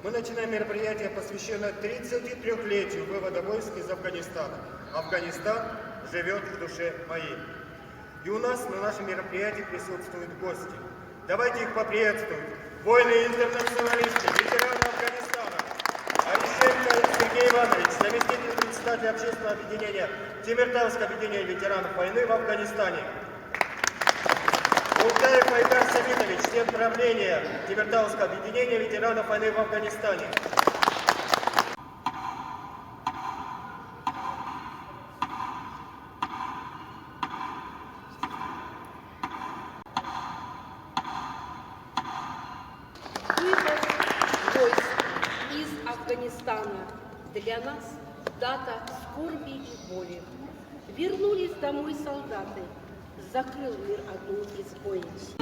Мы начинаем мероприятие, посвященное 33-летию вывода войск из Афганистана. Афганистан живет в душе моей. И у нас на нашем мероприятии присутствуют гости. Давайте их поприветствуем. Воины-интернационалисты, ветераны Афганистана. Орищенко Сергей Иванович, заместитель председателя общественного объединения Темиртауское объединение ветеранов войны в Афганистане. Ултаев Айдар Сабитович, член правления Темиртауского объединения ветеранов войны в Афганистане. Вывод войск из Афганистана для нас дата скорби и боли. Вернулись домой солдаты, закрыл мир одну из боев.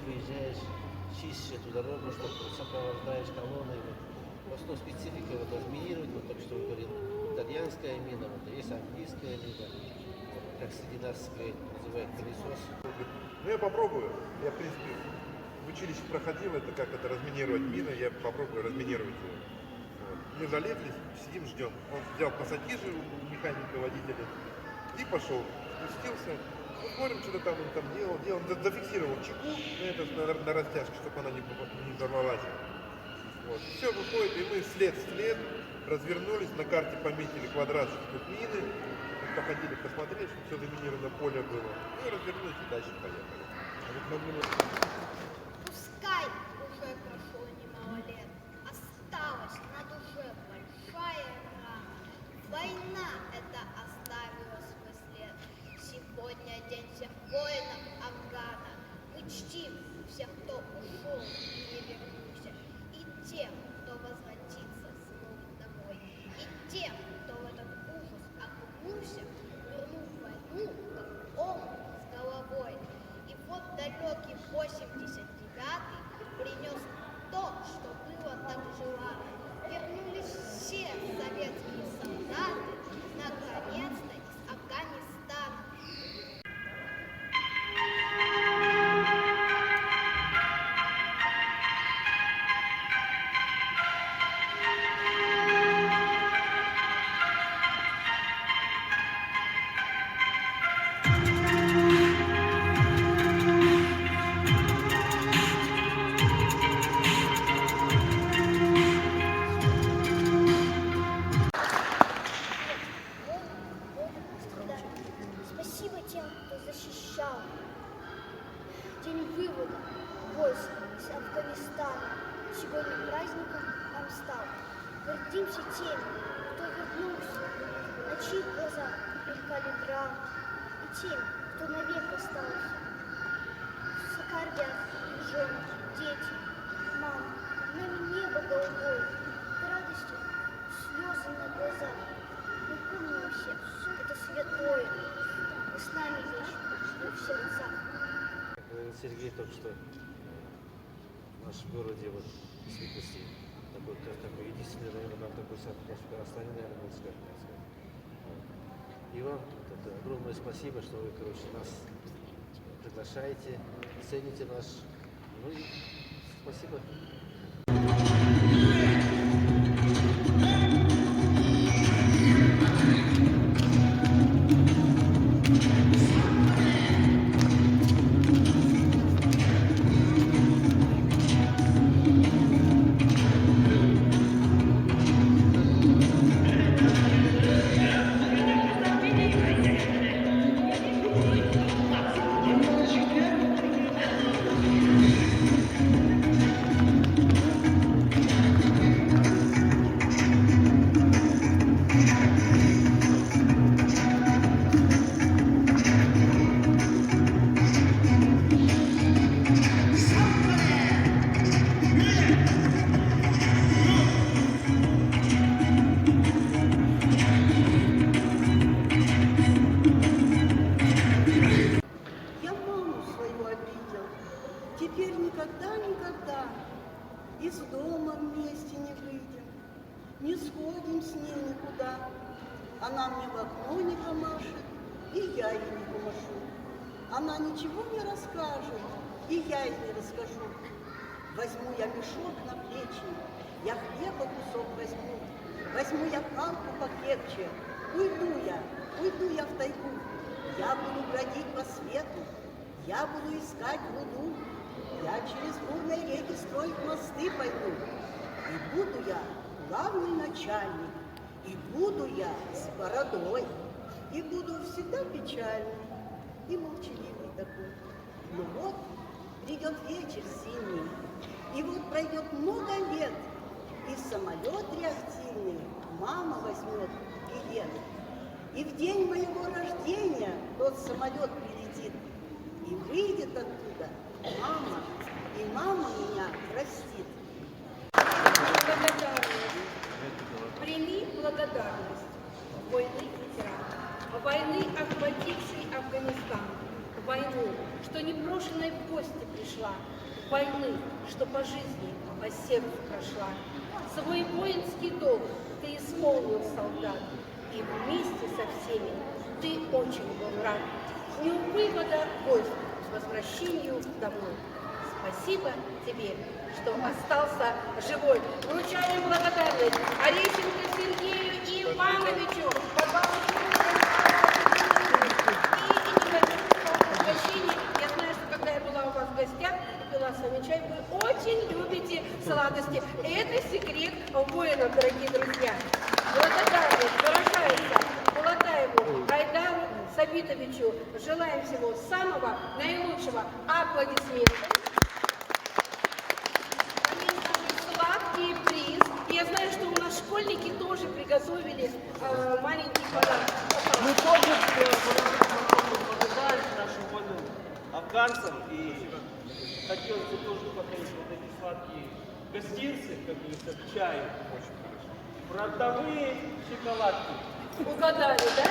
выезжаешь, чистишь эту дорогу, что сопровождаешь колонны. Вот. В основном специфика вот разминировать, вот только что говорил, итальянская мина, вот, есть английская мина, как среди нас называют пылесос. Ну я попробую. Я, в принципе, в училище проходил, это как это разминировать мины, я попробую разминировать ее. Вот. Мы залезли, сидим, ждем. Он взял пассатижи у механика, водителя и пошел. Спустился. Ну, смотрим, что-то там он там делал. Он зафиксировал чеку на растяжке, чтобы она не взорвалась. Вот. Все выходит, и мы след развернулись, на карте пометили квадрат, что тут мины. Мы походили, посмотрели, чтобы все заминировано поле было. Ну и развернулись и дальше поехали. Пускай уже прошло немало лет, осталась на душе большая рана. Война эта оставила свой след. Сегодня день всех воинов Афгана. Мы чтим всех, кто ушел и не вернулся, и тех, кто возвратится снова домой, и тех, кто в этот ужас окунулся, вернув войну, как омут с головой. И вот далекий 89-й принес то, что было так желанно. Вернулись все советские солдаты, наконец-то из Афганистана. Спасибо тем, кто защищал. День вывода войск из Афганистана сегодня праздником нам стал. Гордимся теми, кто вернулся, на чьих глазах мелькали драмы, и теми, кто навек остался. Скорбят жены, дети, мама, нами небо голубое, от радости слезы на глазах. Мы помним все, это святое, и с нами вечно в сердцах. Как говорил Сергей только что, в нашем городе вот действительности такой единственный, наверное, нам такой сад, конечно, в Казахстане, наверное, можно сказать. Вот. И вам вот, огромное спасибо, что вы, короче, нас приглашаете, цените наш. Ну и спасибо. Я маму свою обидел. Теперь никогда из дома вместе не выйдем, не сходим с ней никуда. Она мне в окно не помашет, и я ей не помашу. Она ничего не расскажет, и я ей не расскажу. Возьму я мешок на плечи, я хлеба кусок возьму я палку покрепче. Уйду я в тайгу. Я буду бродить по свету, я буду искать руду, я через бурные реки строить мосты пойду. И буду я главный начальник, и буду я с бородой, и буду всегда печальный и молчаливый такой. Но вот придет вечер зимний, и вот пройдет много лет, и самолет реактивный мама возьмет билет. И в день моего рождения тот самолет прилетит, и выйдет оттуда мама, и мама меня простит. Благодарность. Прими благодарность войны ветеран, войны, охватившей Афганистан, войну, что непрошенной в гости пришла, войны, что по жизни, по сердцу прошла. Свой воинский долг ты исполнил, солдат, и вместе со всеми ты очень был рад. С днем вывода войск, с возвращению домой. Спасибо тебе, что остался живой. Вручаем благодарность Орещенко Сергею Ивановичу. Я знаю, что когда я была у вас в гостях и пила с вами чай, вы очень любите сладости. Это секрет воинов, дорогие друзья. Благодарность выражается Булатаеву Айдару Сабитовичу. Желаем всего самого наилучшего. Аплодисменты. Сладкий приз. Я знаю, что у нас школьники тоже приготовили маленький подарок. Мы тоже благодарность нашим вольным афганцам и хотелось бы тоже подарить вот эти сладкие гостинцы, как говорится, к чаю. Фронтовые шоколадки. Угадали, да?